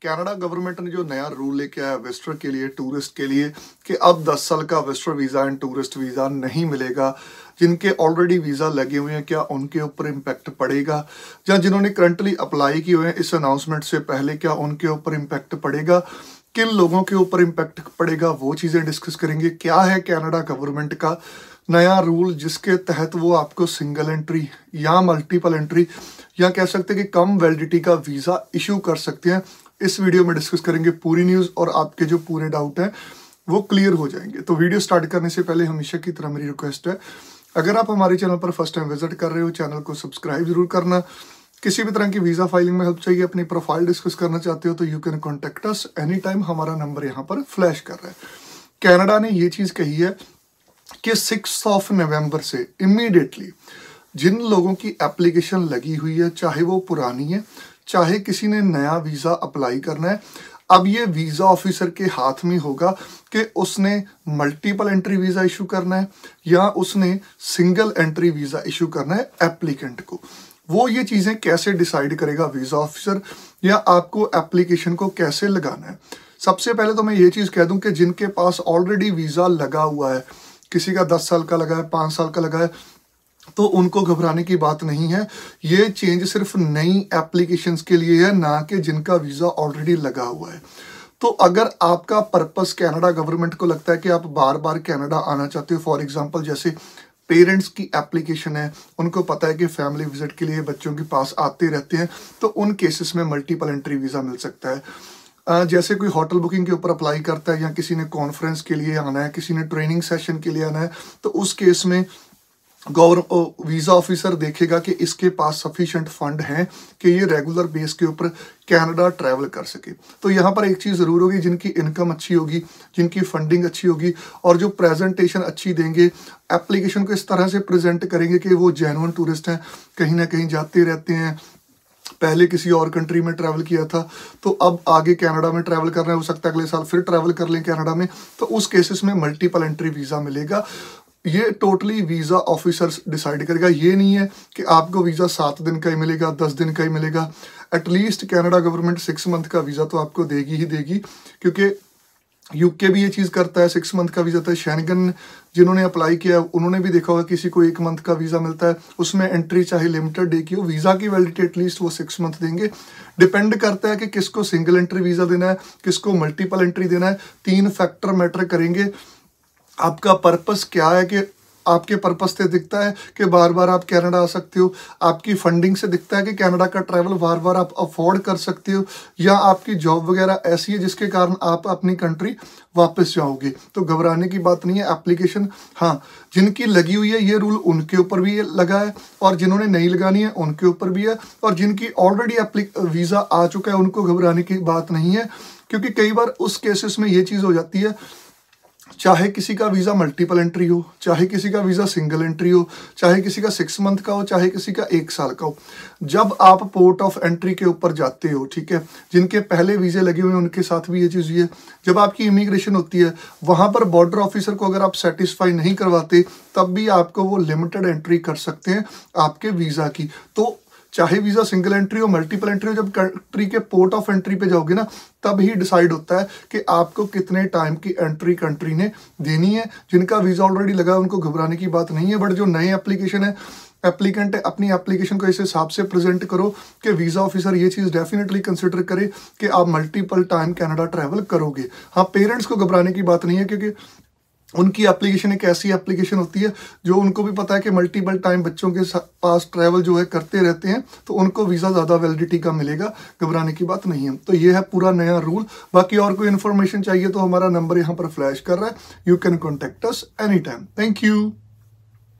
Canada government ने जो नया रूल लेके आया विजिटर के लिए, टूरिस्ट के लिए, कि अब 10 साल का visitor visa and tourist visa नहीं मिलेगा। जिनके ऑलरेडी वीज़ा लगे हुए हैं क्या उनके ऊपर इम्पैक्ट पड़ेगा, या जिन्होंने करंटली अप्लाई किए हुए हैं इस अनाउंसमेंट से पहले क्या उनके ऊपर इम्पैक्ट पड़ेगा, किन लोगों के ऊपर इम्पैक्ट पड़ेगा, वो चीज़ें डिस्कस करेंगे। क्या है कनाडा गवर्नमेंट का नया रूल जिसके तहत वो आपको सिंगल एंट्री या मल्टीपल एंट्री या कह सकते हैं कि कम वैलिडिटी का वीज़ा इशू कर सकते हैं। इस वीडियो में डिस्कस करेंगे पूरी न्यूज़ और आपके जो पूरे डाउट हैं वो क्लियर हो जाएंगे। तो वीडियो स्टार्ट करने से पहले हमेशा की तरह मेरी रिक्वेस्ट है, अगर आप हमारे चैनल पर फर्स्ट टाइम विजिट कर रहे हो, चैनल को सब्सक्राइब जरूर करना। किसी भी तरह की वीज़ा फाइलिंग में हेल्प चाहिए, अपनी प्रोफाइल डिस्कस करना चाहते हो तो you can contact us any time. हमारा नंबर यहाँ पर फ्लैश कर रहा है। कनाडा ने ये चीज़ कही है कि 6 नवंबर से इमीडिएटली जिन लोगों की एप्लीकेशन लगी हुई है, चाहे वो पुरानी है चाहे किसी ने नया वीज़ा अप्लाई करना है, अब ये वीज़ा ऑफिसर के हाथ में होगा कि उसने मल्टीपल एंट्री वीज़ा इशू करना है या उसने सिंगल एंट्री वीज़ा इशू करना है एप्लीकेंट को। वो ये चीज़ें कैसे डिसाइड करेगा वीज़ा ऑफिसर, या आपको एप्लीकेशन को कैसे लगाना है। सबसे पहले तो मैं ये चीज़ कह दूं कि जिनके पास ऑलरेडी वीज़ा लगा हुआ है, किसी का 10 साल का लगा है, 5 साल का लगा है, तो उनको घबराने की बात नहीं है। ये चेंज सिर्फ नई एप्लीकेशंस के लिए है, ना कि जिनका वीज़ा ऑलरेडी लगा हुआ है। तो अगर आपका पर्पस कनाडा गवर्नमेंट को लगता है कि आप बार बार कनाडा आना चाहते हो, फॉर एग्जांपल जैसे पेरेंट्स की एप्लीकेशन है, उनको पता है कि फैमिली विजिट के लिए बच्चों के पास आते रहते हैं, तो उन केसेस में मल्टीपल एंट्री वीज़ा मिल सकता है। जैसे कोई होटल बुकिंग के ऊपर अप्लाई करता है, या किसी ने कॉन्फ्रेंस के लिए आना है, किसी ने ट्रेनिंग सेशन के लिए आना है, तो उस केस में वीज़ा ऑफिसर देखेगा कि इसके पास सफिशिएंट फंड हैं कि ये रेगुलर बेस के ऊपर कनाडा ट्रैवल कर सके। तो यहाँ पर एक चीज़ ज़रूर होगी, जिनकी इनकम अच्छी होगी, जिनकी फंडिंग अच्छी होगी और जो प्रेजेंटेशन अच्छी देंगे, एप्लीकेशन को इस तरह से प्रेजेंट करेंगे कि वो जेन्युइन टूरिस्ट हैं, कहीं ना कहीं जाते रहते हैं, पहले किसी और कंट्री में ट्रैवल किया था तो अब आगे कनाडा में ट्रैवल करना है, हो सकता है अगले साल फिर ट्रैवल कर लें कनाडा में, तो उस केसेस में मल्टीपल एंट्री वीज़ा मिलेगा। ये टोटली वीज़ा ऑफिसर्स डिसाइड करेगा। ये नहीं है कि आपको वीज़ा 7 दिन का ही मिलेगा, 10 दिन का ही मिलेगा। एटलीस्ट कनाडा गवर्नमेंट 6 मंथ का वीज़ा तो आपको देगी ही देगी, क्योंकि यूके भी ये चीज़ करता है, 6 मंथ का वीज़ा था। शेंगन जिन्होंने अप्लाई किया उन्होंने भी देखा होगा, किसी को 1 मंथ का वीज़ा मिलता है, उसमें एंट्री चाहे लिमिटेड डे की हो, वीज़ा की वैलिडिटी एटलीस्ट वो 6 मंथ देंगे। डिपेंड करता है कि किसको सिंगल एंट्री वीज़ा देना है, किसको मल्टीपल एंट्री देना है। 3 फैक्टर मैटर करेंगे। आपका पर्पस क्या है, कि आपके पर्पस से दिखता है कि बार बार आप कनाडा आ सकते हो, आपकी फंडिंग से दिखता है कि कनाडा का ट्रैवल बार बार आप अफोर्ड कर सकते हो, या आपकी जॉब वगैरह ऐसी है जिसके कारण आप अपनी कंट्री वापस जाओगे। तो घबराने की बात नहीं है। एप्लीकेशन हाँ, जिनकी लगी हुई है ये रूल उनके ऊपर भी लगा है, और जिन्होंने नहीं लगानी है उनके ऊपर भी है, और जिनकी ऑलरेडी वीज़ा आ चुका है उनको घबराने की बात नहीं है। क्योंकि कई बार उस केसेस में ये चीज़ हो जाती है, चाहे किसी का वीज़ा मल्टीपल एंट्री हो, चाहे किसी का वीज़ा सिंगल एंट्री हो, चाहे किसी का 6 मंथ का हो, चाहे किसी का 1 साल का हो, जब आप पोर्ट ऑफ एंट्री के ऊपर जाते हो, ठीक है, जिनके पहले वीज़े लगे हुए हैं उनके साथ भी ये चीज़ हुई है, जब आपकी इमिग्रेशन होती है वहाँ पर बॉर्डर ऑफिसर को अगर आप सेटिस्फाई नहीं करवाते तब भी आपको वो लिमिटेड एंट्री कर सकते हैं आपके वीज़ा की। तो चाहे वीज़ा सिंगल एंट्री हो, मल्टीपल एंट्री हो, जब कंट्री के पोर्ट ऑफ एंट्री पे जाओगे ना, तब ही डिसाइड होता है कि आपको कितने टाइम की एंट्री कंट्री ने देनी है। जिनका वीज़ा ऑलरेडी लगा है उनको घबराने की बात नहीं है, बट जो नए एप्लीकेशन है, एप्लीकेंट है, अपनी एप्लीकेशन को इस हिसाब से प्रेजेंट करो कि वीज़ा ऑफिसर ये चीज़ डेफिनेटली कंसिडर करे कि आप मल्टीपल टाइम कनाडा ट्रैवल करोगे। हाँ, पेरेंट्स को घबराने की बात नहीं है, क्योंकि उनकी एप्लीकेशन एक ऐसी एप्लीकेशन होती है जो उनको भी पता है कि मल्टीपल टाइम बच्चों के पास ट्रैवल जो है करते रहते हैं, तो उनको वीज़ा ज़्यादा वैलिडिटी का मिलेगा। घबराने की बात नहीं है। तो ये है पूरा नया रूल। बाकी और कोई इन्फॉर्मेशन चाहिए तो हमारा नंबर यहाँ पर फ्लैश कर रहा है, you can contact us any time. Thank you.